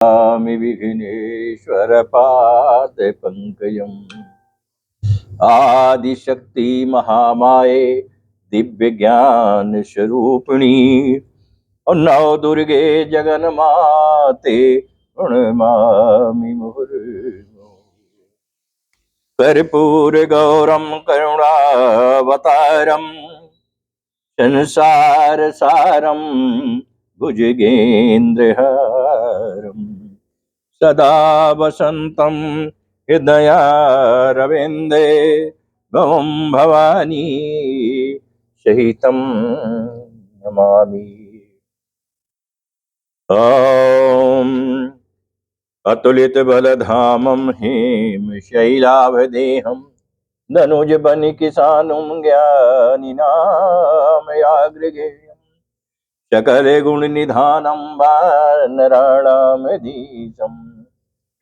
स्वामी विघ्नेश्वर पाद पंकजम आदिशक्ति महामाये दिव्य ज्ञान स्वरूपिणी और नव दुर्गे जगन माते प्रणमामि मुहुर्मुहुः। कर्पूर गौरम करुणावतारम संसार सारम भुजगेन्द्रहारम सदा वसन्तं हृदयारविन्दे भवं भवानी सहितं नमामि। ॐ अतुलित बलधामं हेमशैलाभदेहं धनुज बन किसानुं ज्ञानिनामयाग्रगेयं सकल गुण निधानं वानराणामधीशम्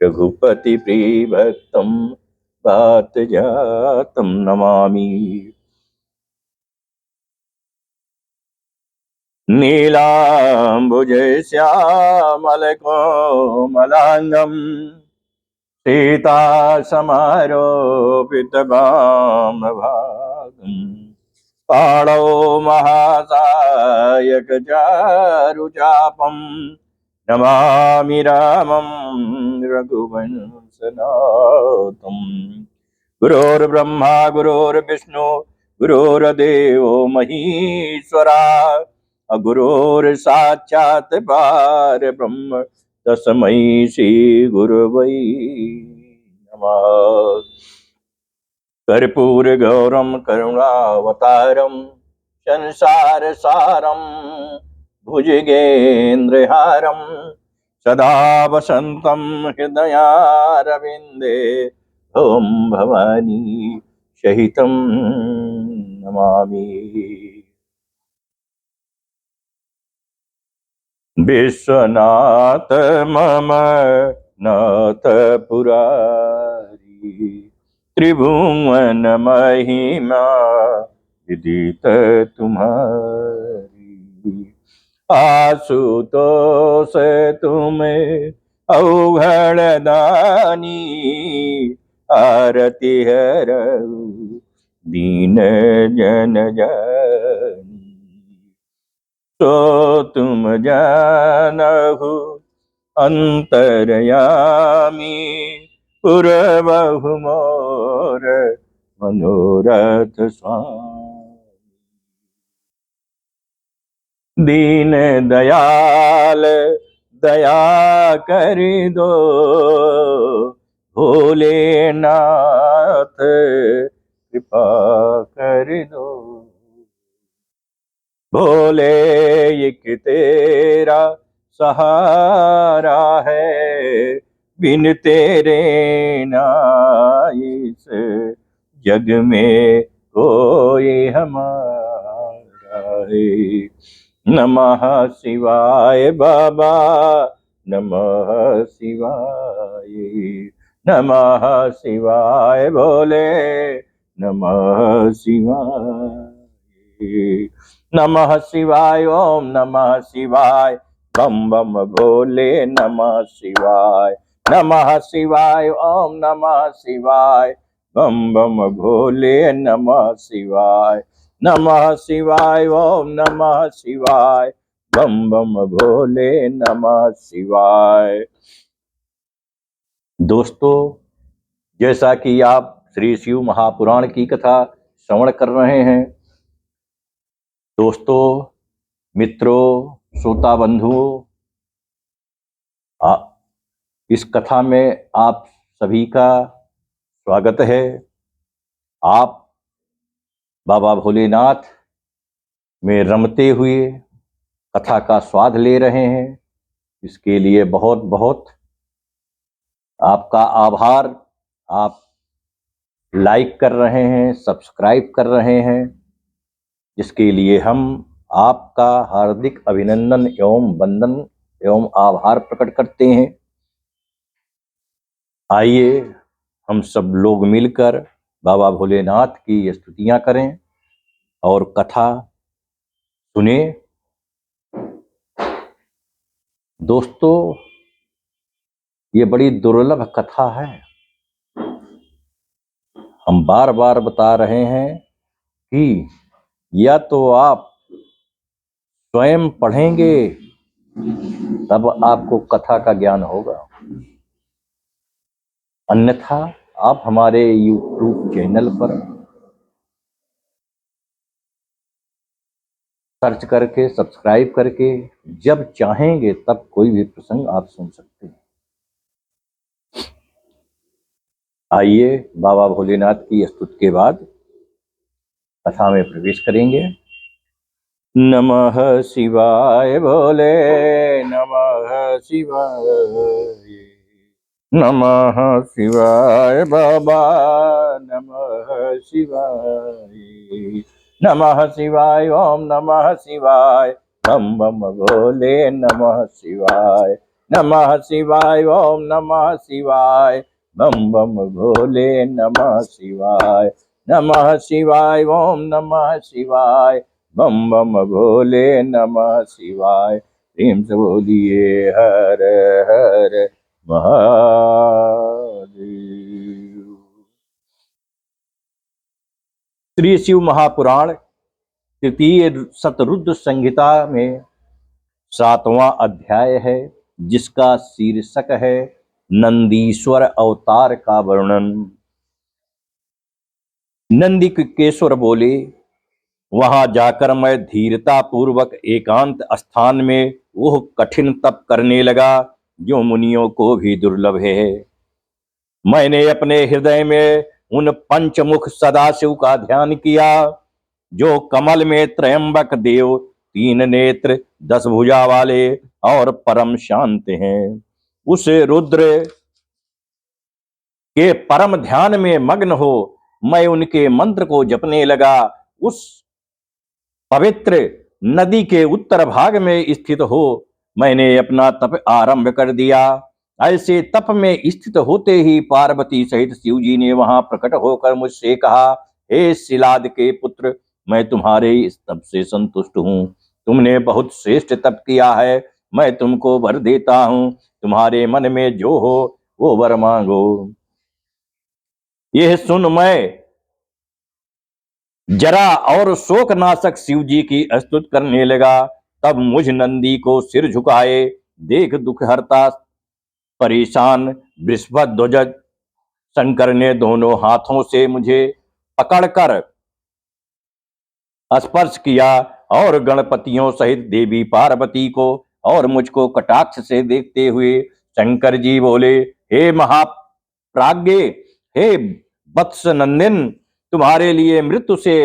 रघुपति प्रियभक्तं वात जातं नमामि। नीलाम्बुज श्यामल कोमलांगं सीता समारोपित वामभागं पाणौ महासायक चारुचापं नमामि रामं रघुवंशनाथं। गुरोर्ब्रह्मा गुरोर्विष्णु गुरोर्देवो महेश्वरा गुरोर्साक्षात् परब्रह्म तस्मै श्री गुरवे नमः। कर्पूर गौरम करुणावतारम संसार सारम भुजगेन्द्रहारम सदा वसन्तं हृदयारविन्दे ओम भवानी सहितं नमामि। विश्वनाथ मम नाथ पुरारी त्रिभुवन महिमा विदित तुम्हारी आशुतोष तुम्हें अवघड़ दानी आरती हरऊ दीन जन जानी तो तुम जानहु अंतरयामी पुरबहु मोर मनोरथ स्वामी। दीन दयाल दया कर दो भोलेनाथ कृपा कर दो। भोले एक तेरा सहारा है बिन तेरे नाइस जग में कोई हमारा है। नमः शिवाय बाबा नमः शिवाय नमः शिवाय भोले नमः शिवाय नमः शिवाय ओम नमः शिवाय बम बम भोले नमः शिवाय नमः शिवाय ओम नमः शिवाय बम बम भोले नमः शिवाय नमः शिवाय ओम नमः शिवाय बम बम भोले नमः शिवाय। दोस्तों, जैसा कि आप श्री शिव महापुराण की कथा श्रवण कर रहे हैं, दोस्तों मित्रों श्रोता बंधुओं, इस कथा में आप सभी का स्वागत है। आप बाबा भोलेनाथ में रमते हुए कथा का स्वाद ले रहे हैं, इसके लिए बहुत बहुत आपका आभार। आप लाइक कर रहे हैं, सब्सक्राइब कर रहे हैं, जिसके लिए हम आपका हार्दिक अभिनंदन एवं वंदन एवं आभार प्रकट करते हैं। आइए हम सब लोग मिलकर बाबा भोलेनाथ की स्तुतियां करें और कथा सुने। दोस्तों, ये बड़ी दुर्लभ कथा है। हम बार बार बता रहे हैं कि या तो आप स्वयं पढ़ेंगे तब आपको कथा का ज्ञान होगा, अन्यथा आप हमारे YouTube चैनल पर सर्च करके सब्सक्राइब करके जब चाहेंगे तब कोई भी प्रसंग आप सुन सकते हैं। आइए बाबा भोलेनाथ की स्तुति के बाद कथा में प्रवेश करेंगे। नमः शिवाय भोले, नमः शिवाय, नमः शिवाय बाबा, नमः शिवाय, नमः शिवाय, ओम नमः शिवाय, बम बम भोले नमः शिवाय, नमः शिवाय, ओम नमः शिवाय, बम बम भोले नमः शिवाय, नमः शिवाय, ओम नमः शिवाय, बम बम भोले नमः शिवाय। प्रेम से बोलिए हर हर महादेव। श्री शिव महापुराण तृतीय शतरुद्र संहिता में 7वां अध्याय है, जिसका शीर्षक है नंदीश्वर अवतार का वर्णन। नंदीकेश्वर बोले, वहां जाकर मैं धीरता पूर्वक एकांत स्थान में वह कठिन तप करने लगा जो मुनियों को भी दुर्लभ है। मैंने अपने हृदय में उन पंचमुख सदाशिव का ध्यान किया जो कमल में त्रयंबक देव, 3 नेत्र, 10 भुजा वाले और परम शांत हैं। उस रुद्र के परम ध्यान में मग्न हो मैं उनके मंत्र को जपने लगा। उस पवित्र नदी के उत्तर भाग में स्थित हो मैंने अपना तप आरंभ कर दिया। ऐसे तप में स्थित होते ही पार्वती सहित शिव जी ने वहां प्रकट होकर मुझसे कहा, हे शिलाद के पुत्र, मैं तुम्हारे इस तप से संतुष्ट हूँ। तुमने बहुत श्रेष्ठ तप किया है। मैं तुमको वर देता हूँ। तुम्हारे मन में जो हो वो वर मांगो। यह सुन मैं जरा और शोकनाशक शिव जी की स्तुति करने लगा। तब मुझ नंदी को सिर झुकाए देख दुख हरता परेशान वृषभध्वज शंकर ने दोनों हाथों से मुझे पकड़कर स्पर्श किया और गणपतियों सहित देवी पार्वती को और मुझको कटाक्ष से देखते हुए शंकर जी बोले, हे महाप्राज्ञ, हे वत्स नंदन, तुम्हारे लिए मृत्यु से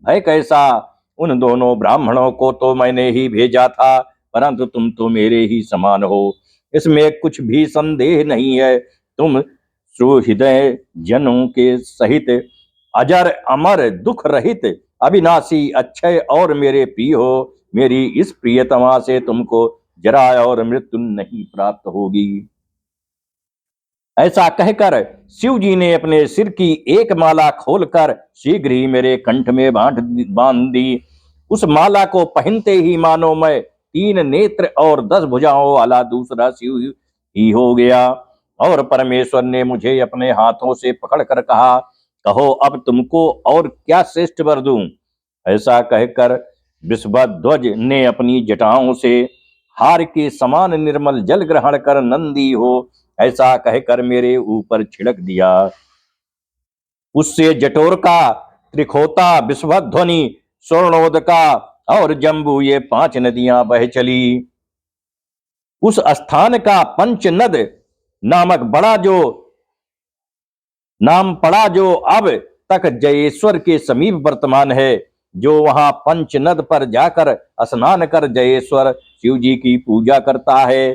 भय कैसा? उन दोनों ब्राह्मणों को तो मैंने ही भेजा था, परंतु तुम तो मेरे ही समान हो, इसमें कुछ भी संदेह नहीं है। तुम सुहृदय जनों के सहित अजर अमर दुख रहित अविनाशी अक्षय और मेरे प्रिय हो। मेरी इस प्रियतमा से तुमको जरा और मृत्यु नहीं प्राप्त होगी। ऐसा कहकर शिव जी ने अपने सिर की एक माला खोलकर शीघ्र ही मेरे कंठ में बांध दी। उस माला को पहनते ही मानो मैं 3 नेत्र और 10 भुजाओं वाला दूसरा शिव ही हो गया। और परमेश्वर ने मुझे अपने हाथों से पकड़कर कहा, कहो अब तुमको और क्या श्रेष्ठ वर दूं? ऐसा कहकर वृषभध्वज ने अपनी जटाओं से हार के समान निर्मल जल ग्रहण कर नंदी हो ऐसा कहकर मेरे ऊपर छिड़क दिया। उससे जटोर का, त्रिखोता, विश्वध्वनि, स्वर्णोदका और जम्बू ये 5 नदियां बह चली। उस स्थान का पंचनद नामक बड़ा जो नाम पड़ा जो अब तक जयेश्वर के समीप वर्तमान है। जो वहां पंचनद पर जाकर स्नान कर जयेश्वर शिव जी की पूजा करता है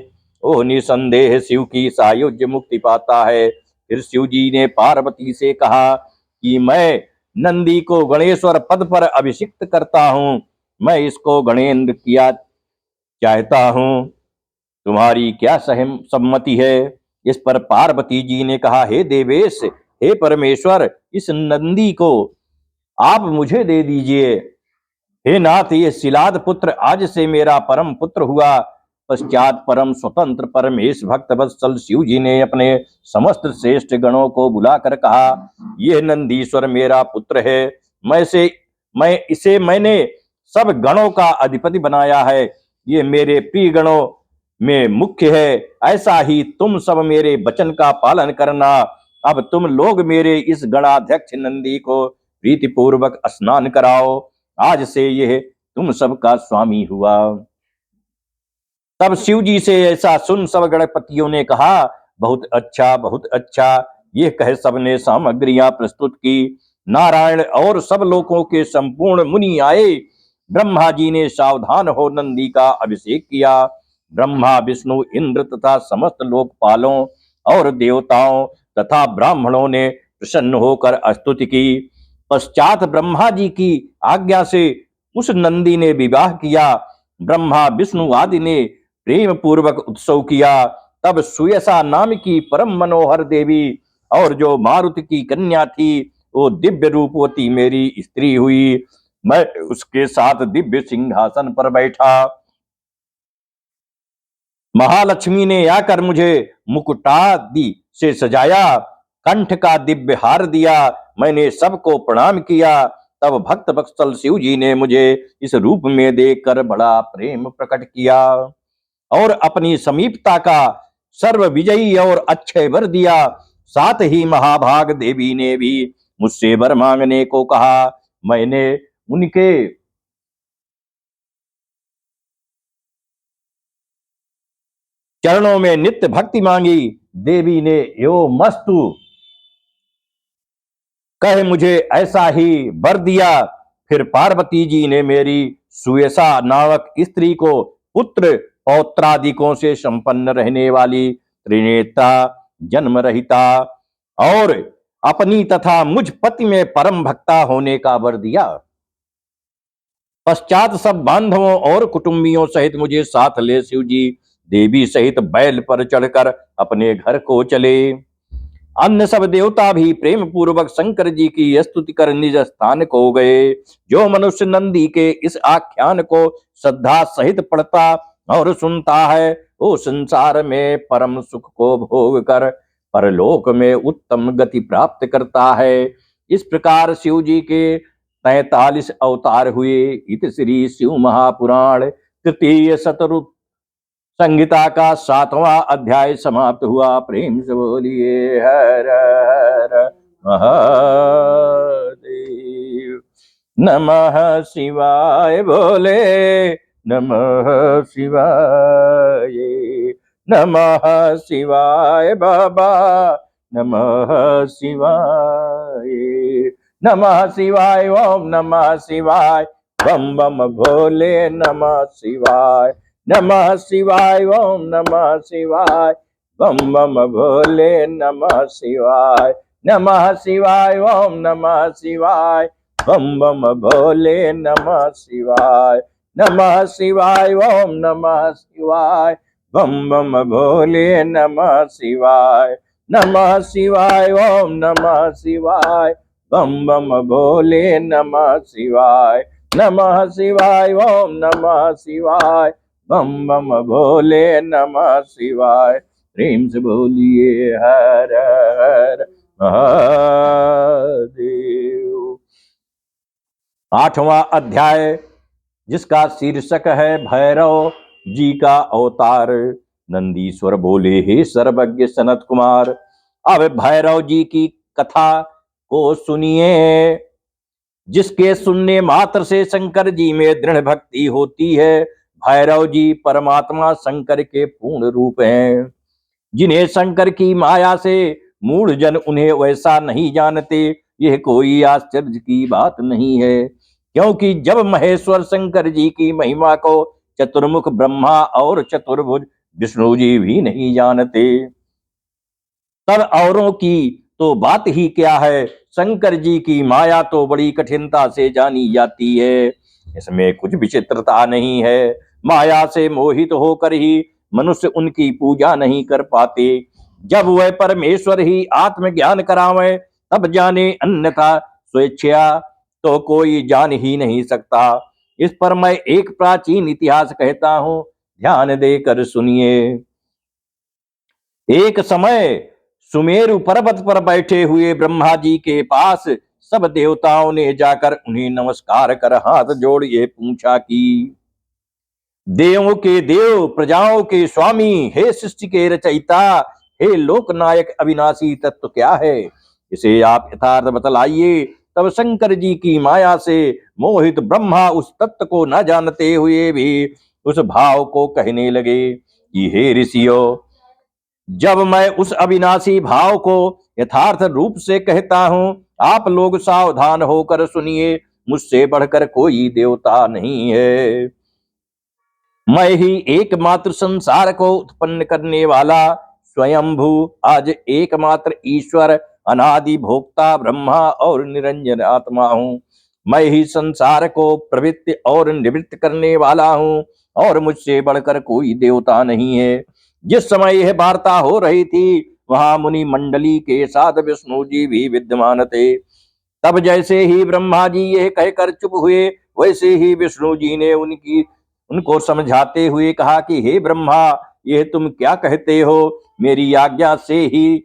वो निसंदेह शिव की सायुज्य मुक्ति पाता है। फिर शिव जी ने पार्वती से कहा कि मैं नंदी को गणेश्वर पद पर अभिषिक्त करता हूँ। मैं इसको गणेन्द्र किया चाहता हूँ। तुम्हारी क्या सम्मति है? इस पर पार्वती जी ने कहा, हे देवेश, हे परमेश्वर, इस नंदी को आप मुझे दे दीजिए। हे नाथ, ये शिलाद पुत्र आज से मेरा परम पुत्र हुआ। पश्चात परम स्वतंत्र परमेश भक्त वत्सल शिव जी ने अपने समस्त श्रेष्ठ गणों को बुलाकर कहा, यह नंदीश्वर मेरा पुत्र है। मैंने सब गणों का अधिपति बनाया है। ये मेरे प्रिय गणों में मुख्य है। ऐसा ही तुम सब मेरे वचन का पालन करना। अब तुम लोग मेरे इस गणाध्यक्ष नंदी को प्रीतिपूर्वक स्नान कराओ। आज से यह तुम सबका स्वामी हुआ। तब शिव जी से ऐसा सुन सब गणपतियों ने कहा, बहुत अच्छा, बहुत अच्छा। यह कह सबने सामग्रियां प्रस्तुत की। नारायण और सब लोगों के संपूर्ण मुनि आए। ब्रह्मा जी ने सावधान हो नंदी का अभिषेक किया। ब्रह्मा, विष्णु, इंद्र तथा समस्त लोकपालों और देवताओं तथा ब्राह्मणों ने प्रसन्न होकर स्तुति की। पश्चात ब्रह्मा जी की आज्ञा से उस नंदी ने विवाह किया। ब्रह्मा, विष्णु आदि ने प्रेम पूर्वक उत्सव किया। तब सुयसा नाम की परम मनोहर देवी और जो मारुति की कन्या थी, वो दिव्य रूपवती मेरी स्त्री हुई। मैं उसके साथ दिव्य सिंहासन पर बैठा। महालक्ष्मी ने आकर मुझे मुकुटादि से सजाया, कंठ का दिव्य हार दिया। मैंने सबको प्रणाम किया। तब भक्त वत्सल शिव जी ने मुझे इस रूप में देखकर बड़ा प्रेम प्रकट किया और अपनी समीपता का सर्व विजयी और अक्षय वर दिया। साथ ही महाभाग देवी ने भी मुझसे वर मांगने को कहा। मैंने उनके चरणों में नित्य भक्ति मांगी। देवी ने यो मस्तु कह मुझे ऐसा ही वर दिया। फिर पार्वती जी ने मेरी सुयसा नामक स्त्री को पुत्र पौत्रादिकों से संपन्न रहने वाली त्रिनेता, जन्म रहिता और अपनी तथा मुझ पति में परम भक्ता होने का वर दिया। पश्चात सब बांधवों और कुटुंबियों सहित मुझे साथ ले शिव जी देवी सहित बैल पर चढ़कर अपने घर को चले। अन्य सब देवता भी प्रेम पूर्वक शंकर जी की स्तुति कर निज स्थान को गए। जो मनुष्य नंदी के इस आख्यान को श्रद्धा सहित पढ़ता और सुनता है, वो संसार में परम सुख को भोग कर परलोक में उत्तम गति प्राप्त करता है। इस प्रकार शिव जी के 43 अवतार हुए। इत श्री शिव महापुराण तृतीय शतरु संहिता का 7वां अध्याय समाप्त हुआ। प्रेम से बोलिए हर हर महादेव। नमः शिवाय बोले, नमः शिवाय, नमः शिवाय बाबा, नमः शिवाय, नमः शिवाय, ओम नमः शिवाय, बम बम भोले नमः शिवाय, नमः शिवाय, ओम नमः शिवाय, बम बम भोले नमः शिवाय, नमः शिवाय, ओम नमः शिवाय, बम बम भोले नमः शिवाय, नमः शिवाय, ओम नमः शिवाय, बम बम भोले नमः शिवाय, नमः शिवाय, ओम नमः शिवाय, बम बम भोले नमः शिवाय, नमः शिवाय, ओम नमः शिवाय, बम बम भोले नमः शिवाय। प्रेम से बोलिए हर हर महादेव। 8वां अध्याय, जिसका शीर्षक है भैरव जी का अवतार। नंदीश्वर बोले, हे सर्वज्ञ सनत कुमार, अब भैरव जी की कथा को सुनिए। जिसके सुनने मात्र से शंकर जी में दृढ़ भक्ति होती है। भैरव जी परमात्मा शंकर के पूर्ण रूप हैं। जिन्हें शंकर की माया से मूढ़ जन उन्हें वैसा नहीं जानते, यह कोई आश्चर्य की बात नहीं है। क्योंकि जब महेश्वर शंकर जी की महिमा को चतुर्मुख ब्रह्मा और चतुर्भुज विष्णु जी भी नहीं जानते, तब औरों की तो बात ही क्या है। शंकर जी की माया तो बड़ी कठिनता से जानी जाती है। इसमें कुछ विचित्रता नहीं है। माया से मोहित होकर ही मनुष्य उनकी पूजा नहीं कर पाते। जब वह परमेश्वर ही आत्मज्ञान करावे, तब जाने, अन्यथा स्वेच्छा तो कोई जान ही नहीं सकता। इस पर मैं एक प्राचीन इतिहास कहता हूँ, ध्यान देकर सुनिए। एक समय सुमेरु पर्वत पर बैठे हुए ब्रह्मा जी के पास सब देवताओं ने जाकर उन्हें नमस्कार कर हाथ जोड़ ये पूछा कि देवों के देव, प्रजाओं के स्वामी, हे सृष्टि के रचयिता, हे लोकनायक अविनाशी तत्व क्या है, इसे आप यथार्थ बतलाइए। तब शंकर जी की माया से मोहित ब्रह्मा उस तत्व को न जानते हुए भी उस भाव को कहने लगे कि हे ऋषियों, जब मैं उस अविनाशी भाव को यथार्थ रूप से कहता हूं, आप लोग सावधान होकर सुनिए। मुझसे बढ़कर कोई देवता नहीं है। मैं ही एकमात्र संसार को उत्पन्न करने वाला स्वयंभू आज एकमात्र ईश्वर, अनादि भोक्ता ब्रह्मा और निरंजन आत्मा हूँ। मैं ही संसार को प्रवृत्ति और निवृत्त करने वाला हूँ और मुझसे बढ़कर कोई देवता नहीं है। जिस समय यह वार्ता हो रही थी, वहां मुनि मंडली के साथ विष्णु जी भी विद्यमान थे। तब जैसे ही ब्रह्मा जी यह कहकर चुप हुए, वैसे ही विष्णु जी ने उनको समझाते हुए कहा कि हे ब्रह्मा, यह तुम क्या कहते हो? मेरी आज्ञा से ही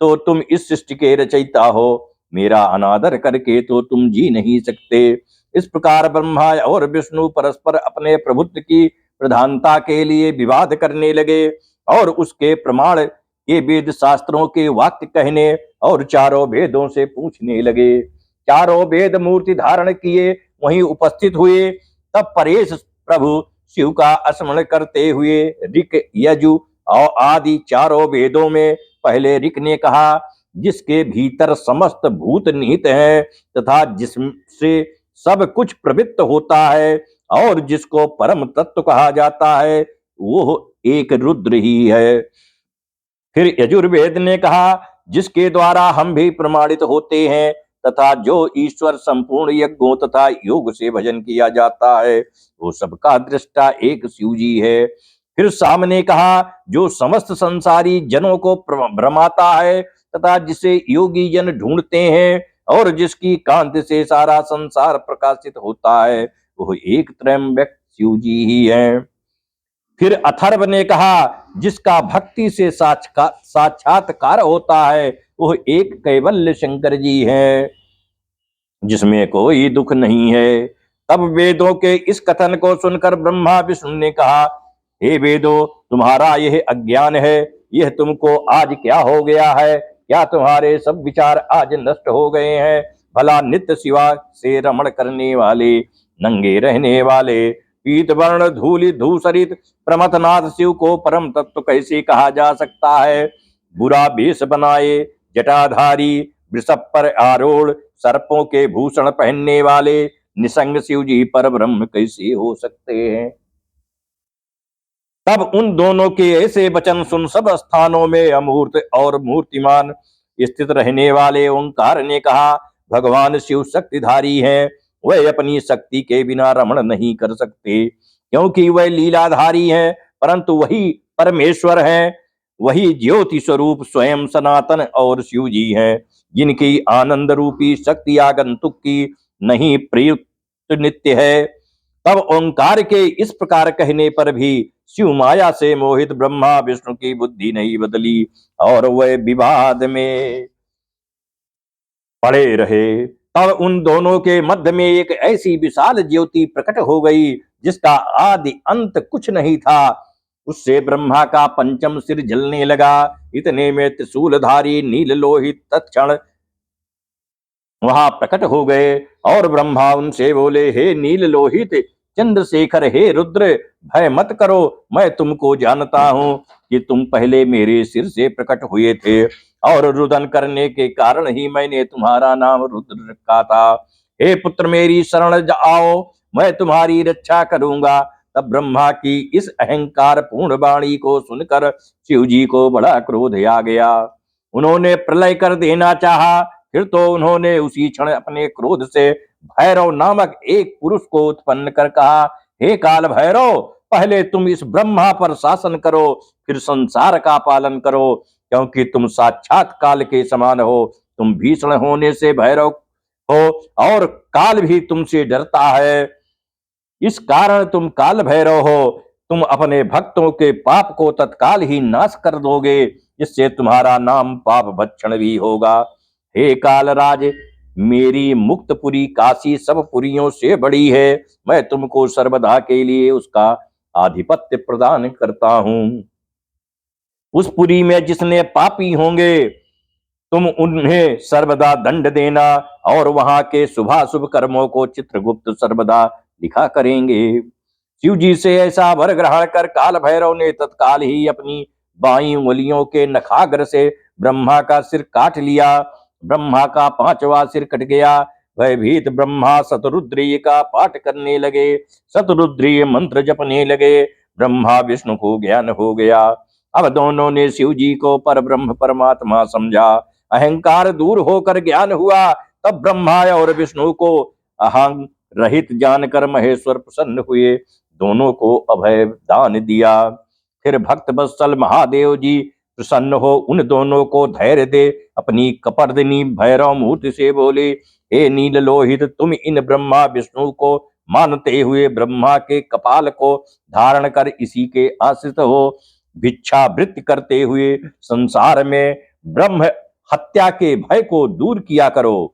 तो तुम इस सृष्टि के रचयिता हो, मेरा अनादर करके तो तुम जी नहीं सकते। इस प्रकार ब्रह्मा और विष्णु परस्पर अपने प्रभुत्व की प्रधानता के लिए विवाद करने लगे और उसके प्रमाण ये वेद शास्त्रों के वाक्य कहने और चारों वेदों से पूछने लगे। चारों वेद मूर्ति धारण किए वहीं उपस्थित हुए। तब परेश प्रभु शिव का स्मरण करते हुए ऋक, यजु और आदि चारों वेदों में पहले ऋक ने कहा, जिसके भीतर समस्त भूत निहित हैं तथा जिससे सब कुछ प्रवृत्त होता है और जिसको परम तत्व कहा जाता है, वो एक रुद्र ही है। फिर यजुर्वेद ने कहा, जिसके द्वारा हम भी प्रमाणित होते हैं तथा जो ईश्वर संपूर्ण यज्ञों तथा योग से भजन किया जाता है, वो सबका दृष्टा एक शिव जी है। फिर सामने कहा, जो समस्त संसारी जनों को भ्रमाता है तथा जिसे योगी जन ढूंढते हैं और जिसकी कांति से सारा संसार प्रकाशित होता है, वो एक त्र्यंबक शिव जी ही है। फिर अथर्व ने कहा, जिसका भक्ति से साक्षात्कार होता है, वह एक कैवल्य शंकर जी है, जिसमें कोई दुख नहीं है। तब वेदों के इस कथन को सुनकर ब्रह्मा विष्णु ने कहा, हे वेदों, तुम्हारा यह अज्ञान है, यह तुमको आज क्या हो गया है? क्या तुम्हारे सब विचार आज नष्ट हो गए हैं? भला नित्य शिवा से रमण करने वाले, नंगे रहने वाले, पीत वर्ण धूलि धूसरित प्रमथनाथ शिव को परम तत्व कैसे कहा जा सकता है? बुरा वेश बनाए, जटाधारी, वृषभ पर आरूढ़, सर्पों के भूषण पहनने वाले निसंग शिव जी पर ब्रह्म कैसे हो सकते हैं? तब उन दोनों के ऐसे वचन सुन सब स्थानों में अमूर्त और मूर्तिमान स्थित रहने वाले ओंकार ने कहा, भगवान शिव शक्तिधारी हैं, वह अपनी शक्ति के बिना रमण नहीं कर सकते, क्योंकि वह लीलाधारी हैं, परंतु वही परमेश्वर हैं, वही ज्योति स्वरूप स्वयं सनातन और शिव जी हैं, जिनकी आनंद रूपी शक्ति आगंतुक की नहीं प्रयुक्त नित्य है। तब ओंकार के इस प्रकार कहने पर भी शिव माया से मोहित ब्रह्मा विष्णु की बुद्धि नहीं बदली और वह विवाद में पड़े रहे। तब उन दोनों के मध्य में एक ऐसी विशाल ज्योति प्रकट हो गई, जिसका आदि अंत कुछ नहीं था। उससे ब्रह्मा का पंचम सिर जलने लगा। इतने में त्रिशूलधारी नील लोहित तत्क्षण वहां प्रकट हो गए और ब्रह्मा उनसे बोले, हे नील लोहित चंद्रशेखर, हे रुद्र, भय मत करो, मैं तुमको जानता हूं कि तुम पहले मेरे सिर से प्रकट हुए थे और रुदन करने के कारण ही मैंने तुम्हारा नाम रुद्र रखा था। हे पुत्र, मेरी शरण आओ, मैं तुम्हारी रक्षा करूंगा। तब ब्रह्मा की इस अहंकार पूर्ण वाणी को सुनकर शिव जी को बड़ा क्रोध आ गया। उन्होंने प्रलय कर देना चाहा। फिर तो उन्होंने उसी क्षण अपने क्रोध से भैरव नामक एक पुरुष को उत्पन्न कर कहा, हे काल भैरव, पहले तुम इस ब्रह्मा पर शासन करो, फिर संसार का पालन करो, क्योंकि तुम साक्षात काल के समान हो। तुम भीषण होने से भैरव हो और काल भी तुमसे डरता है, इस कारण तुम काल भैरव हो। तुम अपने भक्तों के पाप को तत्काल ही नाश कर दोगे, जिससे तुम्हारा नाम पाप भक्षण भी होगा। हे कालराज, मेरी मुक्तपुरी काशी सब पुरियों से बड़ी है। मैं तुमको सर्वदा के लिए उसका आधिपत्य प्रदान करता हूँ। उस पुरी में जिसने पापी होंगे तुम उन्हें सर्वदा दंड देना, और वहां के शुभाशुभ कर्मों को चित्रगुप्त सर्वदा लिखा करेंगे। शिव जी से ऐसा वर ग्रहण कर काल भैरव ने तत्काल ही अपनी बाई उंगलियों के नखाग्र से ब्रह्मा का सिर काट लिया। ब्रह्मा का 5वां सिर कट गया। भयभीत ब्रह्मा शतरुद्रीय का पाठ करने लगे, शतरुद्रीय मंत्र जपने लगे। ब्रह्मा विष्णु को ज्ञान हो गया। अब दोनों ने शिव जी को पर ब्रह्म परमात्मा समझा। अहंकार दूर होकर ज्ञान हुआ। तब ब्रह्मा और विष्णु को अहं रहित जानकर महेश्वर प्रसन्न हुए, दोनों को अभय दान दिया। फिर भक्त वत्सल महादेव जी प्रसन्न हो उन दोनों को धैर्य दे अपनी कपर्दिनी भैरव मूर्ति से बोले, हे नील लोहित, तुम इन ब्रह्मा विष्णु को मानते हुए ब्रह्मा के कपाल को धारण कर इसी के आश्रित हो भिक्षावृत्ति करते हुए संसार में ब्रह्म हत्या के भय को दूर किया करो।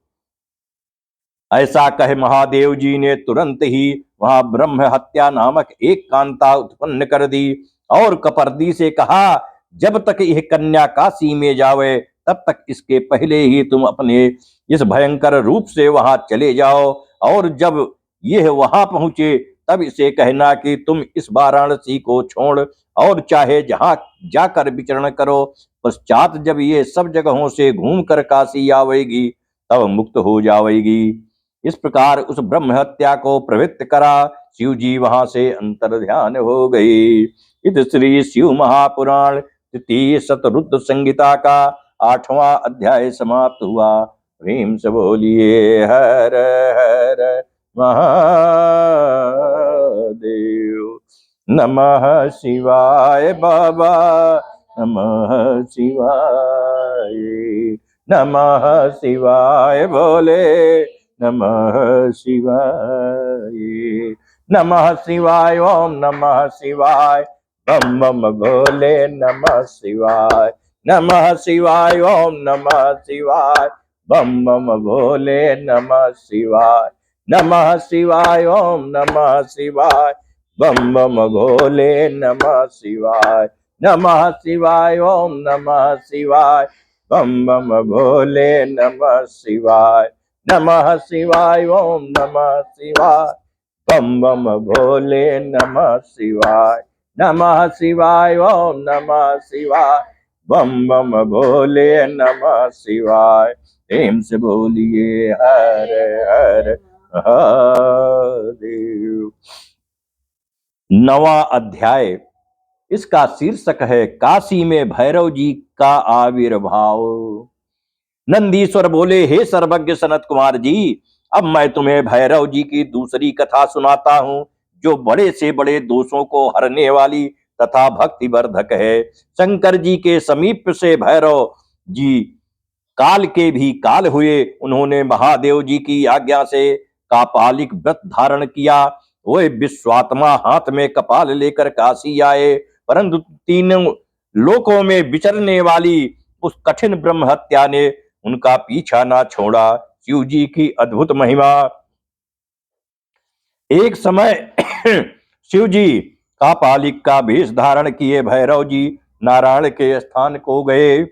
ऐसा कहे महादेव जी ने तुरंत ही वहां ब्रह्म हत्या नामक एक कांता उत्पन्न कर दी और कपर्दी से कहा, जब तक यह कन्या काशी में जावे तब तक इसके पहले ही तुम अपने इस भयंकर रूप से वहां चले जाओ, और जब यह वहां पहुंचे तब इसे कहना कि तुम इस वाराणसी को छोड़ और चाहे जहां जाकर विचरण करो। पश्चात जब ये सब जगहों से घूमकर काशी आवेगी तब मुक्त हो जाएगी। इस प्रकार उस ब्रह्म हत्या को प्रवृत्त करा। शिव जी वहां से अंतर ध्यान हो गई। इत श्री शिव महापुराण तृतीय शतरुद्र संहिता का 8वां अध्याय समाप्त हुआ। प्रेम से बोलिए हर हर महादेव। नमः शिवाय बाबा, नमः शिवाय, नमः शिवाय बोले, नमः शिवाय, नमः शिवाय, ओम नमः शिवाय, बम बम भोले, नमः शिवाय, नमः शिवाय, ओम नमः शिवाय, बम बम भोले, नमः शिवाय, नमः शिवाय, ओम नमः शिवाय, बम बम भोले, नमः शिवाय, नमः शिवाय, ओम नमः शिवाय, बम बम भोले, नमः शिवाय, नमः शिवाय, ओम नमः शिवाय, बम बम भोले, नमः शिवाय, नमः शिवाय, ओम नमः शिवाय, बम बम भोले, नमः शिवाय। प्रेम से बोलिए हर हर महादेव। 9वां अध्याय, इसका शीर्षक है काशी में भैरव जी का आविर्भाव। नंदीश्वर बोले, हे सर्वज्ञ सनत कुमार जी, अब मैं तुम्हें भैरव जी की दूसरी कथा सुनाता हूँ, जो बड़े से बड़े दोषों को हरने वाली तथा भक्तिवर्धक है। शंकर जी के समीप से भैरव जी काल के भी काल हुए। उन्होंने महादेव जी की आज्ञा से कापालिक व्रत धारण किया। वे विश्वात्मा हाथ में कपाल लेकर काशी आए, परंतु तीनों लोकों में विचरने वाली उस कठिन ब्रह्म हत्या ने उनका पीछा ना छोड़ा। शिव जी की अद्भुत महिमा। एक समय शिव जी कापालिक का वेश धारण किए भैरव जी नारायण के स्थान को गए।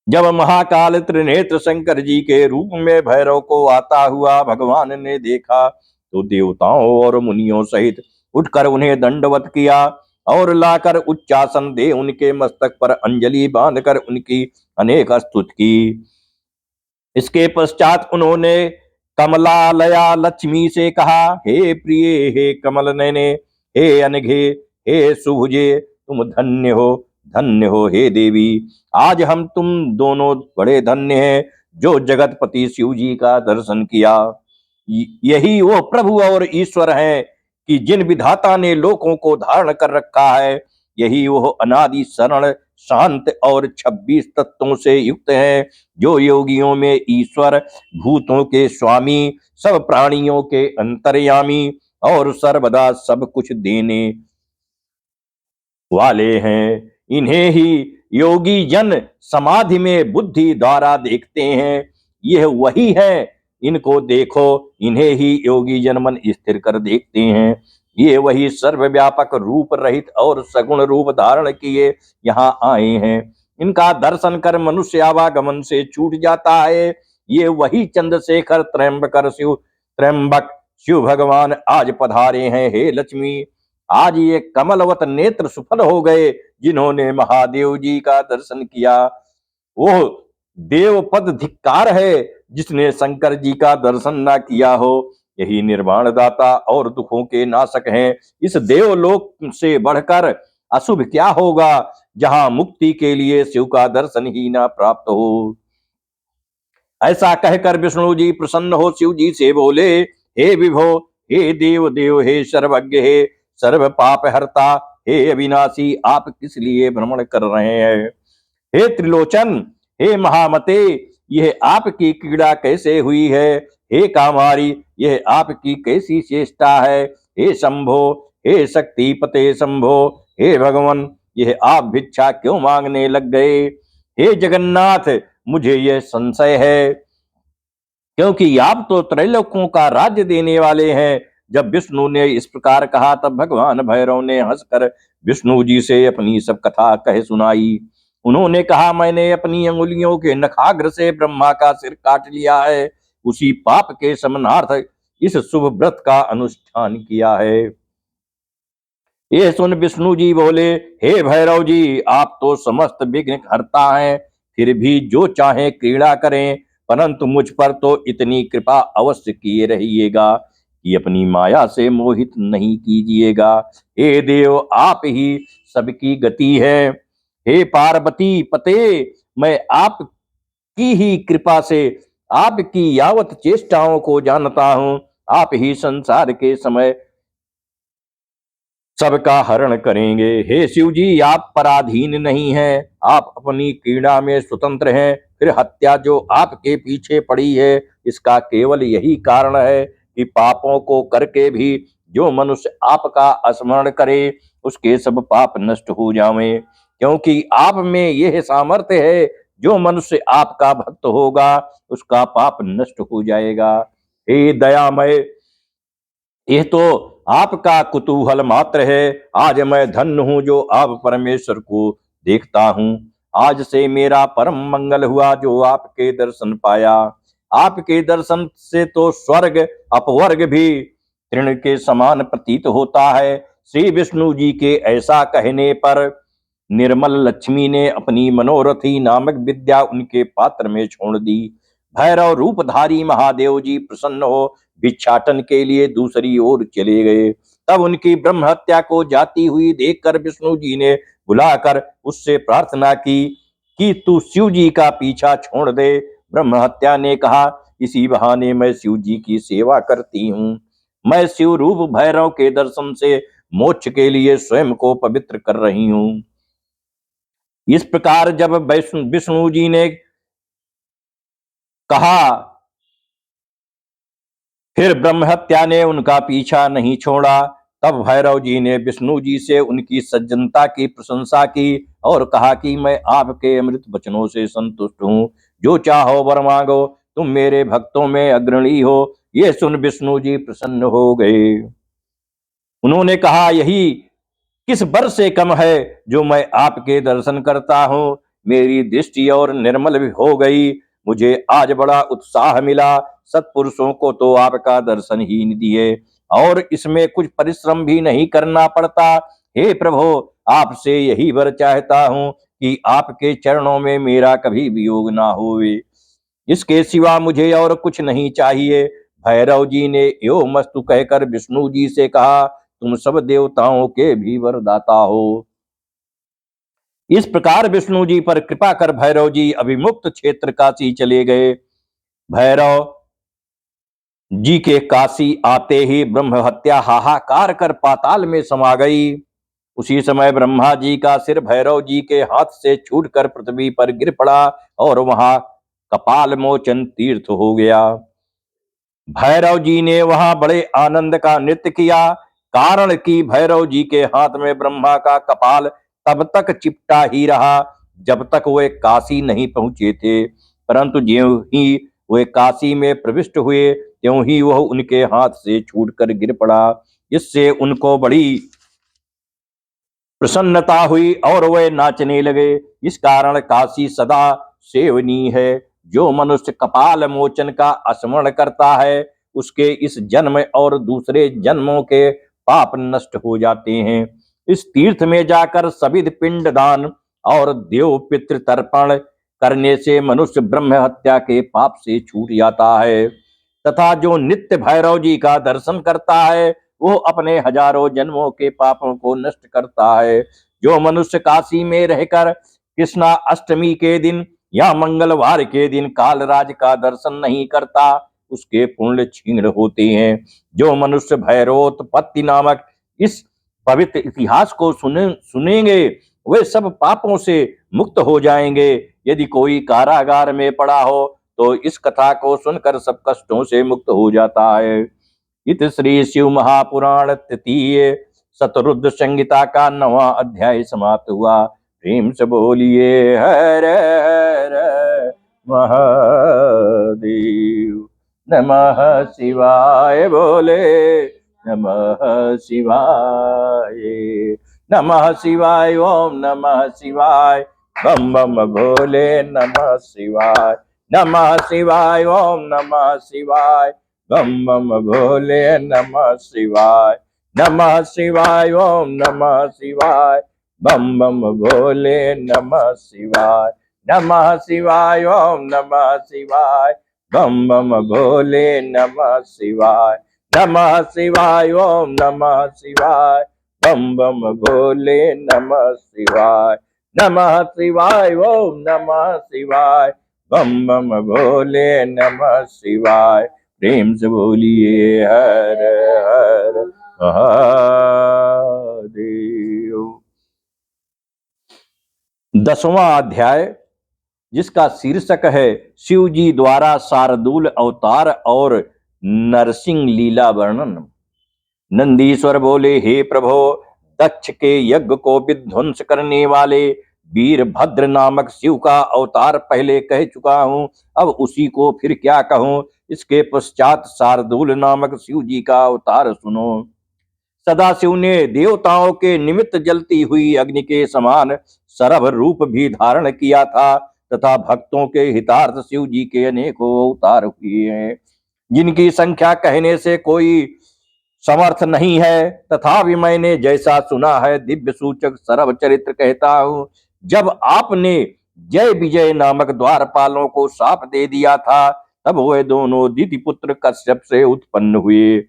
जब महाकाल त्रिनेत्र शंकर जी के रूप में भैरव को आता हुआ भगवान ने देखा तो देवताओं और मुनियों सहित उठकर उन्हें दंडवत किया और लाकर उच्चासन दे उनके मस्तक पर अंजलि बांधकर उनकी अनेक स्तुति की। इसके पश्चात उन्होंने कमलालया लक्ष्मी से कहा, हे प्रिय, हे कमल नयने, हे अनघे, हे सुभुजे, तुम धन्य हो, धन्य हो हे देवी। आज हम तुम दोनों बड़े धन्य हैं जो जगतपति शिव जी का दर्शन किया। यही वो प्रभु और ईश्वर हैं कि जिन विधाता ने लोकों को धारण कर रखा है। यही वो अनादि शरण शांत और 26 तत्वों से युक्त हैं, जो योगियों में ईश्वर, भूतों के स्वामी, सब प्राणियों के अंतर्यामी और सर्वदा सब कुछ देने वाले हैं। इन्हें ही योगी जन समाधि में बुद्धि द्वारा देखते हैं। यह वही है, इनको देखो, इन्हें ही योगी जन मन स्थिर कर देखते हैं। ये वही सर्वव्यापक रूप रहित और सगुण रूप धारण किए यहाँ आए हैं। इनका दर्शन कर मनुष्य आवागमन से छूट जाता है। ये वही चंद्रशेखर त्रयंबक शिव भगवान आज पधारे हैं। हे लक्ष्मी, आज ये कमलवत नेत्र सुफल हो गए जिन्होंने महादेव जी का दर्शन किया। वो देव पद धिक्कार है जिसने शंकर जी का दर्शन ना किया हो। यही निर्वाण दाता और दुखों के नाशक हैं। इस देवलोक से बढ़कर अशुभ क्या होगा जहां मुक्ति के लिए शिव का दर्शन ही ना प्राप्त हो। ऐसा कहकर विष्णु जी प्रसन्न हो शिव जी से बोले, हे विभो, हे देव देव, हे सर्वज्ञ, हे सर्व पाप हरता, हे अविनाशी, आप किस लिए भ्रमण कर रहे हैं। हे त्रिलोचन, हे महामते, यह आपकी क्रीड़ा कैसे हुई है। हे कामारी, यह आपकी कैसी चेष्टा है। हे शंभो, हे शक्तिपते शंभो, हे भगवान, यह आप भिक्षा क्यों मांगने लग गए। हे जगन्नाथ, मुझे यह संशय है, क्योंकि आप तो त्रैलोकों का राज्य देने वाले हैं। जब विष्णु ने इस प्रकार कहा तब भगवान भैरव ने हंसकर विष्णु जी से अपनी सब कथा कह सुनाई। उन्होंने कहा, मैंने अपनी अंगुलियों के नखाग्र से ब्रह्मा का सिर काट लिया है। उसी पाप के शमनार्थ इस शुभ व्रत का अनुष्ठान किया है। ये सुन विष्णु जी बोले, हे भैरव जी, आप तो समस्त विघ्न हरता हैं, फिर भी जो चाहे क्रीड़ा करें, परंतु मुझ पर तो इतनी कृपा अवश्य किए रहिएगा कि अपनी माया से मोहित नहीं कीजिएगा। हे देव, आप ही सबकी गति है। हे पार्वती पते, मैं आपकी ही कृपा से आपकी यावत चेष्टाओं को जानता हूं। आप ही संसार के समय सबका हरण करेंगे। हे शिव जी, आप पराधीन नहीं हैं, आप अपनी क्रीड़ा में स्वतंत्र हैं। फिर हत्या जो आपके पीछे पड़ी है, इसका केवल यही कारण है कि पापों को करके भी जो मनुष्य आपका स्मरण करे उसके सब पाप नष्ट हो जावें। क्योंकि आप में यह सामर्थ्य है, जो मनुष्य आपका भक्त होगा उसका पाप नष्ट हो जाएगा। हे दयामय, यह तो आपका कुतूहल मात्र है। आज मैं धन्य हूं जो आप परमेश्वर को देखता हूं। आज से मेरा परम मंगल हुआ जो आपके दर्शन पाया। आपके दर्शन से तो स्वर्ग अपवर्ग भी तृण के समान प्रतीत होता है। श्री विष्णु जी के ऐसा कहने पर निर्मल लक्ष्मी ने अपनी मनोरथी नामक विद्या उनके पात्र में छोड़ दी। भैरव रूपधारी महादेव जी प्रसन्न हो भिक्षाटन के लिए दूसरी ओर चले गए। तब उनकी ब्रह्म हत्या को जाती हुई देखकर विष्णु जी ने बुलाकर उससे प्रार्थना की कि तू शिव जी का पीछा छोड़ दे। ब्रह्म हत्या ने कहा, इसी बहाने मैं शिव जी की सेवा करती हूँ। मैं शिव रूप भैरव के दर्शन से मोक्ष के लिए स्वयं को पवित्र कर रही हूँ। इस प्रकार जब विष्णु जी ने कहा, फिर ब्रह्महत्या ने उनका पीछा नहीं छोड़ा। तब भैरव जी ने विष्णु जी से उनकी सज्जनता की प्रशंसा की और कहा कि मैं आपके अमृत वचनों से संतुष्ट हूँ। जो चाहो वर मांगो, तुम मेरे भक्तों में अग्रणी हो। ये सुन विष्णु जी प्रसन्न हो गए। उन्होंने कहा, यही किस बर से कम है जो मैं आपके दर्शन करता हूँ। मेरी दृष्टि और निर्मल भी हो गई। मुझे आज बड़ा उत्साह मिला। सत्पुरुषों को तो आपका दर्शन ही निधि है और इसमें कुछ परिश्रम भी नहीं करना पड़ता। हे प्रभु, आपसे यही वर चाहता हूँ कि आपके चरणों में मेरा कभी वियोग ना होवे। इसके सिवा मुझे और कुछ नहीं चाहिए। भैरव जी ने यो मस्तु कहकर विष्णु जी से कहा, तुम सब देवताओं के भी वरदाता हो। इस प्रकार विष्णु जी पर कृपा कर भैरव जी अभिमुक्त क्षेत्र काशी चले गए। भैरव जी के काशी आते ही ब्रह्म हत्या हाहाकार कर पाताल में समा गई। उसी समय ब्रह्मा जी का सिर भैरव जी के हाथ से छूटकर पृथ्वी पर गिर पड़ा और वहां कपाल मोचन तीर्थ हो गया। भैरव जी ने वहां बड़े आनंद का नृत्य किया, कारण कि भैरव जी के हाथ में ब्रह्मा का कपाल तब तक चिपटा ही रहा जब तक वे काशी नहीं पहुंचे थे, परंतु ज्यों ही वे काशी में प्रविष्ट हुए त्यों ही वह उनके हाथ से छूटकर गिर पड़ा। इससे उनको बड़ी प्रसन्नता हुई और वे नाचने लगे। इस कारण काशी सदा सेवनीय है। जो मनुष्य कपाल मोचन का स्मरण करता है उसके इस जन्म और दूसरे जन्मों के पाप नष्ट हो जाते हैं। इस तीर्थ में जाकर सविध पिंड दान और देव पितृ तर्पण करने से मनुष्य ब्रह्म हत्या के पाप से छूट जाता है तथा जो नित्य भैरव जी का दर्शन करता है वो अपने हजारों जन्मों के पापों को नष्ट करता है। जो मनुष्य काशी में रहकर कृष्णा अष्टमी के दिन या मंगलवार के दिन कालराज का दर्शन नहीं करता उसके पुण्य क्षीण होते हैं। जो मनुष्य भैरवोत्पत्ति नामक इस पवित्र इतिहास को सुनेंगे वे सब पापों से मुक्त हो जाएंगे। यदि कोई कारागार में पड़ा हो तो इस कथा को सुनकर सब कष्टों से मुक्त हो जाता है। इत श्री शिव महापुराण तृतीय शतरुद्र संहिता का 9वां अध्याय समाप्त हुआ। प्रेम से बोलिए हर हर महादेव। नमः शिवाय बोले नमः शिवाय। नमः शिवाय ओम नमः शिवाय बम बम भोले नमः शिवाय। नमः शिवाय ओम नमः शिवाय बम बम भोले नमः शिवाय। नमः शिवाय ओम नमः शिवाय बम बम भोले नमः शिवाय। नमः शिवाय ओम नमः शिवाय बम बम भोले नमः शिवाय। नमः शिवाय ओम नमः शिवाय बम बम भोले नमः शिवाय। नमः शिवाय ओम नमः शिवाय बम बम भोले नमः शिवाय। प्रेम से बोलिए हर हर महादेव। 10वां अध्याय जिसका शीर्षक है शिव जी द्वारा शार्दूल अवतार और नरसिंह लीला वर्णन। नंदीश्वर बोले, हे प्रभो, दक्ष के यज्ञ को विध्वंस करने वाले वीरभद्र नामक शिव का अवतार पहले कह चुका हूं, अब उसी को फिर क्या कहूं। इसके पश्चात शार्दूल नामक शिव जी का अवतार सुनो। सदाशिव ने देवताओं के निमित्त जलती हुई अग्नि के समान सरभ रूप भी धारण किया था तथा भक्तों के हितार्थ शिव जी के अनेकों अवतार हुए हैं जिनकी संख्या कहने से कोई समर्थ नहीं है। तथापि मैंने जैसा सुना है दिव्य सूचक सरभ चरित्र कहता हूं। जब आपने जय विजय नामक द्वारपालों को शाप दे दिया था तब वे दोनों दिति पुत्र कश्यप से उत्पन्न हुए।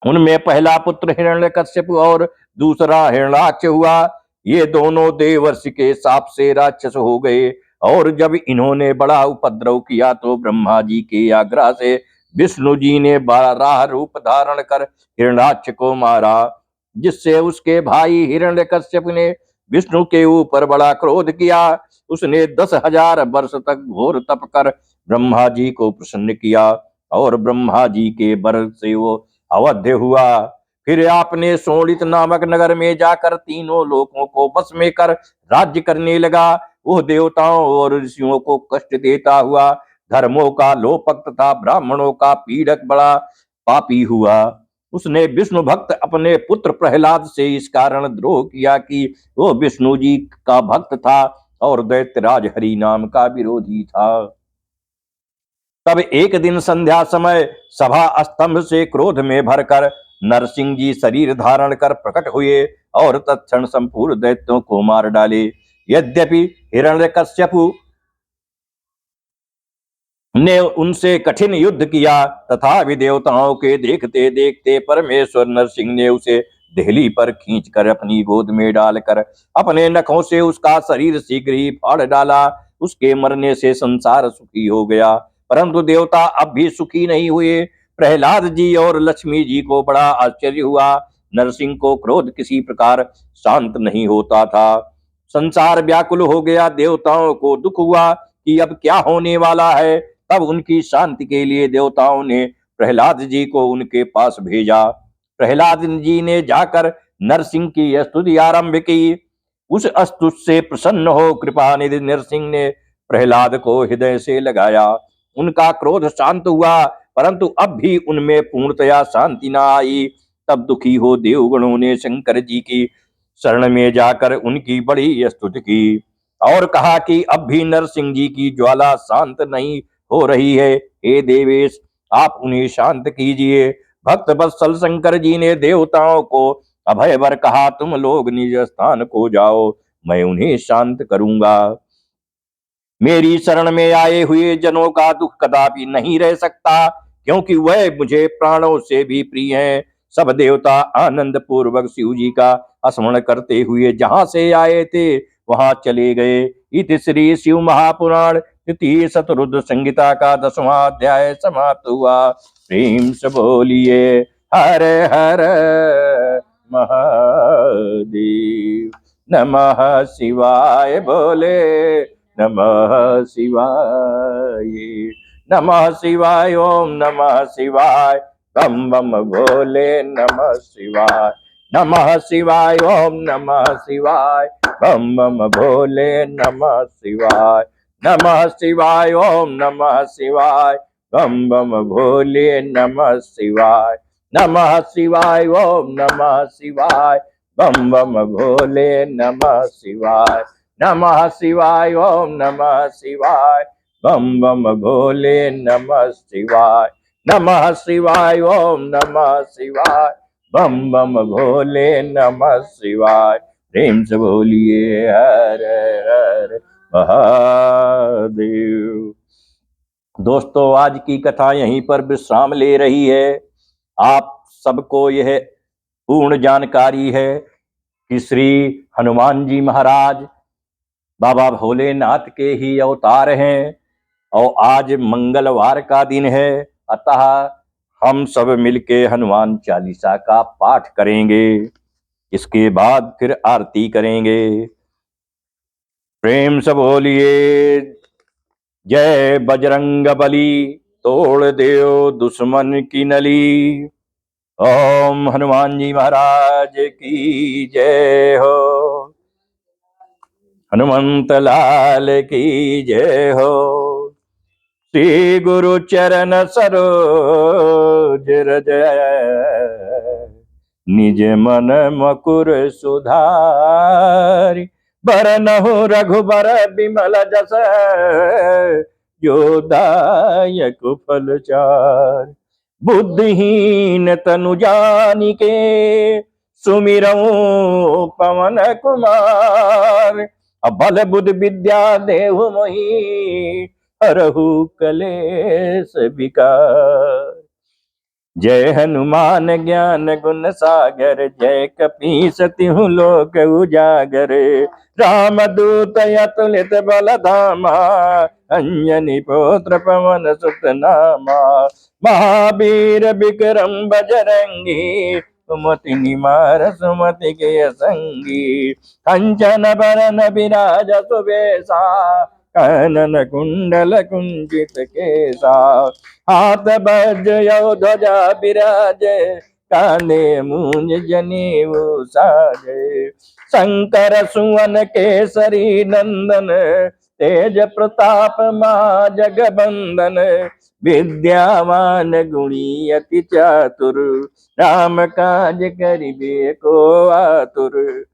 उनमें पहला पुत्र हिरण्यकश्यप और दूसरा हिरण्याक्ष हुआ। ये दोनों देवर्षि के शाप से राक्षस हो गए और जब इन्होंने बड़ा उपद्रव किया तो ब्रह्मा जी के आग्रह से विष्णु जी ने बारह रूप धारण कर हिरण्याक्ष को मारा, जिससे उसके भाई हिरण्यकश्यप ने विष्णु के ऊपर बड़ा क्रोध किया। उसने 10,000 वर्ष तक घोर तप कर ब्रह्मा जी को प्रसन्न किया और ब्रह्मा जी के वर से वो अवध्य हुआ। फिर आपने शोणित नामक नगर में जाकर तीनों लोकों को बस में कर राज्य करने लगा। वो देवताओं और ऋषियों को कष्ट देता हुआ धर्मों का लोपक तथा ब्राह्मणों का पीड़क बड़ा पापी हुआ। उसने विष्णु भक्त अपने पुत्र प्रहलाद से इस कारण द्रोह किया कि वो विष्णु जी का भक्त था और दैत्यराज हरि नाम का विरोधी था। तब एक दिन संध्या समय सभा स्तंभ से क्रोध में भरकर नरसिंह जी शरीर धारण कर प्रकट हुए और तत्क्षण संपूर्ण दैत्यों को मार डाले। यद्यपि हिरण्यकश्यपु ने उनसे कठिन युद्ध किया तथापि देवताओं के देखते देखते परमेश्वर नरसिंह ने उसे देहली पर खींचकर अपनी गोद में डालकर अपने नखों से उसका शरीर शीघ्र ही फाड़ डाला। उसके मरने से संसार सुखी हो गया, परंतु देवता अब भी सुखी नहीं हुए। प्रहलाद जी और लक्ष्मी जी को बड़ा आश्चर्य हुआ। नरसिंह को क्रोध किसी प्रकार शांत नहीं होता था। संसार व्याकुल हो गया। देवताओं को दुख हुआ कि अब क्या होने वाला है। तब उनकी शांति के लिए देवताओं ने प्रहलाद जी को उनके पास भेजा। प्रहलाद जी ने जाकर नरसिंह की स्तुति आरंभ की। उस अस्तुत से प्रसन्न हो कृपा निधि नरसिंह ने प्रहलाद को हृदय से लगाया। उनका क्रोध शांत हुआ, परंतु अब भी उनमें पूर्णतया शांति न आई। तब दुखी हो देवगणों ने शंकर जी की शरण में जाकर उनकी बड़ी स्तुति की और कहा कि अब भी नरसिंह जी की ज्वाला शांत नहीं हो रही है। हे देवेश, आप उन्हें शांत कीजिए। भक्त वत्सल शंकर जी ने देवताओं को अभय वर कहा, तुम लोग निज स्थान को जाओ, मैं उन्हें शांत करूंगा। मेरी शरण में आए हुए जनों का दुख कदापि नहीं रह सकता, क्योंकि वह मुझे प्राणों से भी प्रिय हैं। सब देवता आनंद पूर्वक शिव जी का स्मरण करते हुए जहां से आए थे वहां चले गए। इति श्री शिव महापुराण तृतीय शतरुद्र संहिता का 10वां अध्याय समाप्त हुआ। प्रेम से बोलिए हर हर महादेव। नमः शिवाय बोले, नमः शिवाय, नमः शिवाय, ओम नमः शिवाय, बम बम भोले नमः शिवाय, नमः शिवाय, ओम नमः शिवाय, बम बम भोले नमः शिवाय, नमः शिवाय, ओम नमः शिवाय, बम बम भोले नमः शिवाय, नमः शिवाय, ओम नमः शिवाय, बम बम भोले नमः शिवाय, नमः शिवाय, ओम नमः शिवाय, बम बम भोले नमः शिवाय, नमः शिवाय, ओम नमः शिवाय, बम बम भोले नमः शिवाय। प्रेम से बोलिए हर हर महादेव। दोस्तों, आज की कथा यहीं पर विश्राम ले रही है। आप सबको यह पूर्ण जानकारी है कि श्री हनुमान जी महाराज बाबा भोलेनाथ के ही अवतार हैं और आज मंगलवार का दिन है। अतः हम सब मिलके हनुमान चालीसा का पाठ करेंगे। इसके बाद फिर आरती करेंगे। प्रेम से बोलिए जय बजरंग बली, तोड़ देओ दुश्मन की नली। ओम हनुमान जी महाराज की जय हो, हनुमंत लाल की जय हो। श्री गुरु चरण सरोज रज, निज मन मकुर सुधारि। बरनहु रघुबर बिमल जस, जो दायक फल चारि। बुद्धिहीन तनु जानिके, सुमिरऊं पवन कुमार। बल बुद्धि विद्या देहु मोहि, हरहु कलेश विकार। जय हनुमान ज्ञान गुण सागर, जय कपीस तिहु लोक उजागर। राम दूत अतुलित बल धामा, अंजनी पुत्र पवन सुत नामा। महावीर विक्रम बजरंगी, सुमति निवार सुमति के संगी। कंचन बरन विराज सुबेसा, कानन कुंडल कुंचित केसा। हाथ वज्र ध्वजा विराजे, कांधे मूंज जनेऊ साजे। शंकर सुवन केसरी नंदन, तेज प्रताप महाजगबंदन। विद्यावान गुणी अति चातुर, राम काज करिबे को आतुर।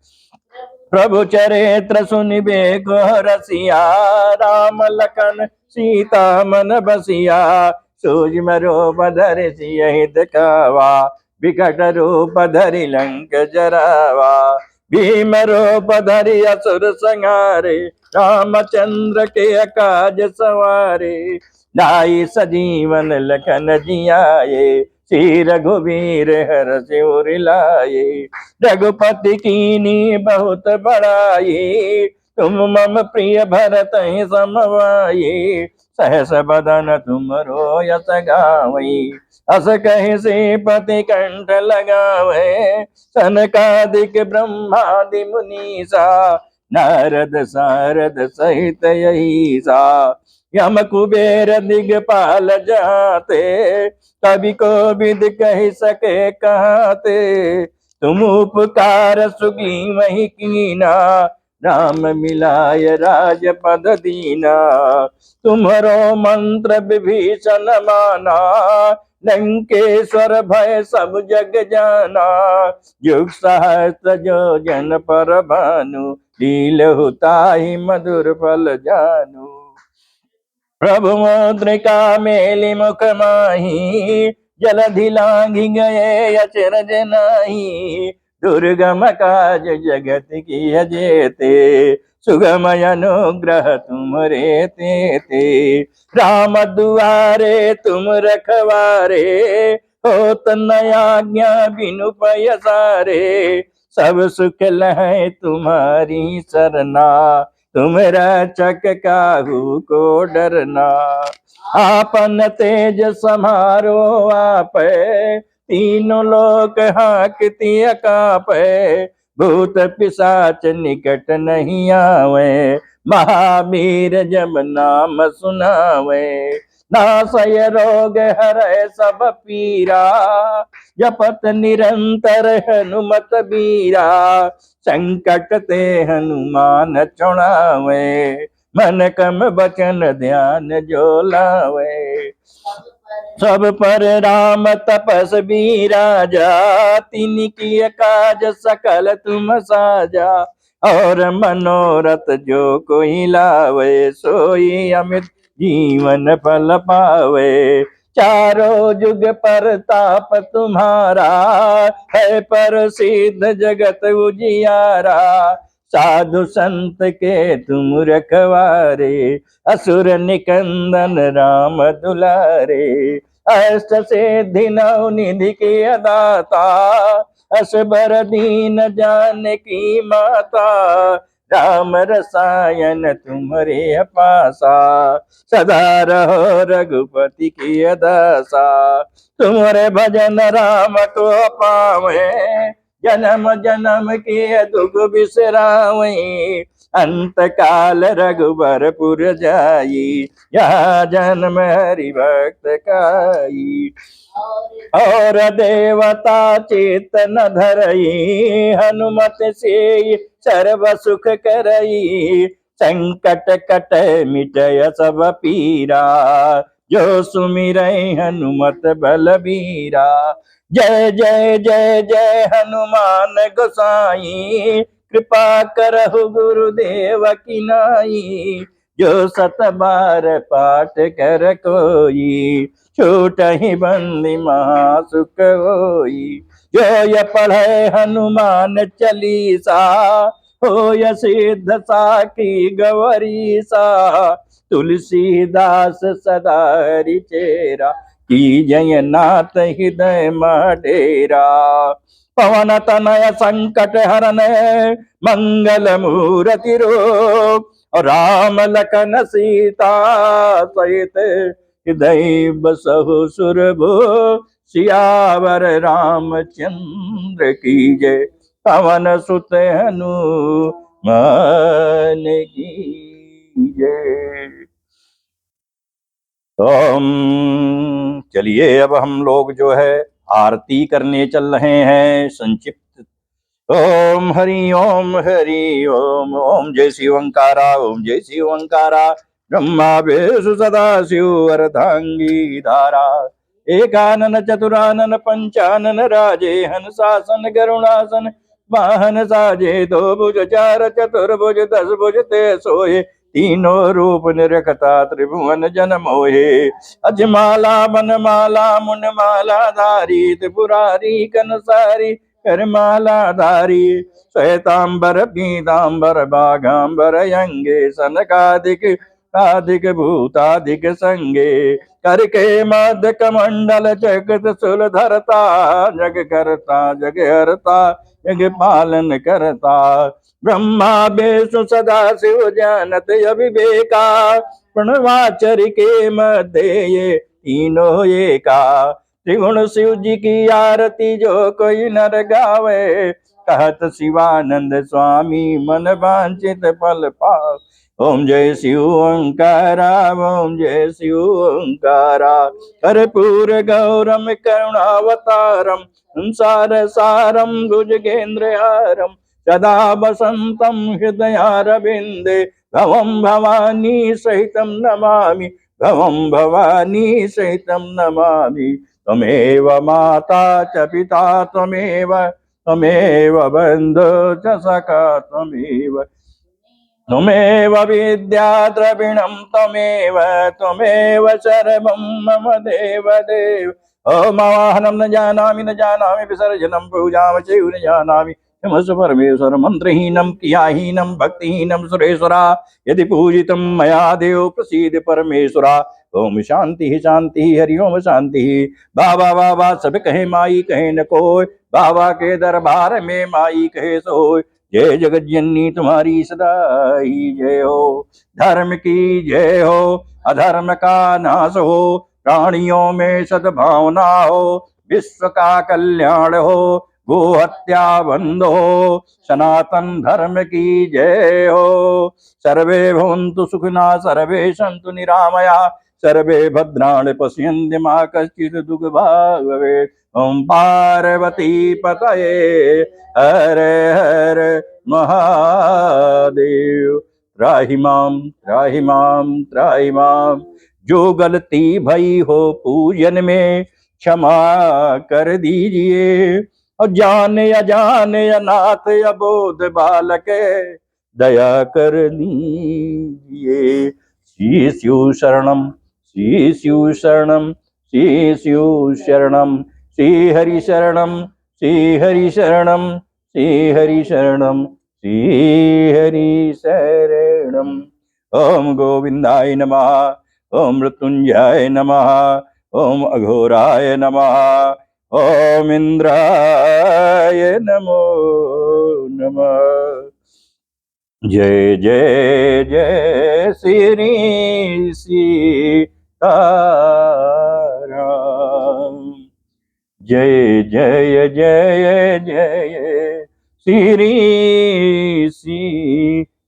प्रभु चरित्र सुनिबे को रसिया, राम लखन सीता मन बसिया। सूक्ष्म रूप धरि सियहि दिखावा, विकट रूप धरि लंक जरावा। भीम रूप धरि असुर संहारे, रामचंद्र के काज सवारे। लाई सजीवन लखन जियाए, श्री रघुवीर हरषि उर लाए। रघुपति कीनी बहुत बड़ाई, तुम मम प्रिय भरत ही समवाई। सहस बदन तुम रो यस गावई, अस कहि श्रीपति कंठ लगावे। सनकादिक ब्रह्मादि मुनीसा, नारद सारद सहित यहीसा। यम कुबेर दिगपाल जाते, कवि को विद कहि सके कहते। तुम उपकार सुगी मही कीना, राम मिलाय राजपद दीना। तुम्हारो मंत्र विभीषण माना, लंकेश्वर भय सब जग जाना। युग सहस्त्र जो जन पर भानु, लील्यु ताहि मधुर फल जानू। प्रभु मुद्रिका मेलि मुख माही, जलधि लांघि गए अचरज नाही। दुर्गम काज जगत की अजेते, सुगम अनुग्रह तुमरे तेते। राम दुआरे तुम रखवारे, होत न आज्ञा बिनु पैसारे। सब सुख लहै तुम्हारी सरना, तुम रक्षक काहू को डरना। आपन तेज समारो आपै, तीनों लोक हांकती कांपै। भूत पिशाच निकट नहीं आवे, महावीर जब नाम सुनावे। नासय रोग हरै सब पीरा, जपत निरंतर हनुमत बीरा। संकट ते हनुमान छुड़ावे, मन कम बचन ध्यान जो लावे। सब पर राम तपस्वी राजा, तिनकी काज सकल तुम साजा। और मनोरथ जो कोई लावे, सोई अमित जीवन फल पावे। चारों जुग परताप तुम्हारा, है प्रसिद्ध जगत उजियारा। साधु संत के तुम रखवारे, असुर निकंदन राम दुलारे। अष्ट सिद्धि नौ निधि के दाता, असबर दीन जानकी माता। राम रसायन तुम्हारे पासा, सदा रहो रघुपति की दासा। तुम्हारे भजन राम को पावे, जन्म जन्म के दुख बिसरावे। अंत काल रघुबरपुर जाई, यहाँ जन्म हरि भक्त काई। और देवता चेत न धरई, हनुमत से सर्व सुख करई। संकट कट मिटय सब पीरा, जो सुमिरै हनुमत बलबीरा। जय जय जय जय हनुमान गोसाई, कृपा करहु गुरुदेव की नाई। जो सत बार पाठ कर कोई, छूटहि बंदी महासुख होई। जो ये पढ़े हनुमान चालीसा, होय सिद्ध साखी गौरीसा। तुलसीदास सदा हरिचेरा, की जय नाथ हृदय मडेरा। पवन तनय संकट हरन, मंगल मूर्ति रूप। राम लखन सीता सहित, हृदय बसहु सुरभु। सियावर रामचंद्र की जय, पवन सुत हनुमान की जय। चलिए अब हम लोग जो है आरती करने चल रहे हैं संक्षिप्त। ओम हरि ओम हरि ओम, ओम जय शिव ओंकारा, ओम जय शिव ओंकारा। ब्रह्मा विष्णु सदा शिव अर्धांगी धारा। एकानन चतुरानन पंचानन राजे, हंसासन गरुणासन वाहन साजे। दो भुज चार चतुर्भुज दस भुज ते सोए, तीनों रूप निरखता त्रिभुवन जन मोहे। अजमाला बनमाला मुंडमाला धारी, त्रिपुरारी कनसारी करमाला धारी। श्वेतांबर पीतांबर बाघांबर यंगे, सनकादिक आदिक भूतादिक संगे। करके मध्य कमंडल चकृत सुल धरता, जग करता जग हरता जग पालन करता। ब्रह्मा विष्णु सदा शिव जानत अविवेका, प्रणवाचर के मध्य ये तीनों एका। त्रिगुण शिव जी की आरती जो कोई नर गावे, कहत शिवानंद स्वामी मन वांछित फल पाव। ओम जय शिव ओंकारा, ओम जय शिव ओंकारा। कर्पूर गौरम करुणावतारम, संसार सारम भुजगेंद्र हारम। सदा वसन्तं हृदयारविन्दे भवं भवानी सहितं नमामि भवं भवानी सहितं नमामि त्वमेव माता च पिता त्वमेव त्वमेव बन्धु च सखा त्वमेव त्वमेव विद्या द्रविणं त्वमेव त्वमेव सर्वं मम देव देव ओमावाहनं न जानामि विसर्जनं पूजां चैव न जानामि क्षमस्व परमेश्वर मंत्रहीनं क्रियाहीनं भक्तिहीनं सुरेश्वरा यदि पूजितं मया देव प्रसीद परमेश्वरा ओम शांति शांति हरि ओम शांति बाबा बाबा सब कहे माई कहे न कोय बाबा के दरबार में माई कहे सोय जय जगत जननी तुम्हारी सदा ही जय हो धर्म की जय हो अधर्म का नाश हो प्राणियों में सद्भावना हो विश्व का कल्याण हो गो हत्या बंद हो सनातन धर्म की जय हो सर्वे भवन्तु सुखिना सर्वे सन्तु निरामया सर्वे भद्राणि पश्यन्ति मा कश्चित् दुःखभाग् भवेत् ओम पार्वती पतये हर हर महादेव त्राहि माम त्राहि माम जो गलती भई हो पूजन में क्षमा कर दीजिए और जाने अजाने अनाथ अबोध बालक दया कर लीजिए श्री शिव शरणम श्री शिव शरणम श्री शिव शरणम श्री हरि शरणम श्री हरि शरणम श्री हरि शरणम श्री हरि शरणम ओम गोविंदाय नमः ओम मृत्युंजय नमः ओम अघोराय नमः ओम इंद्राय नमो नमः जय जय जय श्री सीताराम जय जय जय जय श्री सीताराम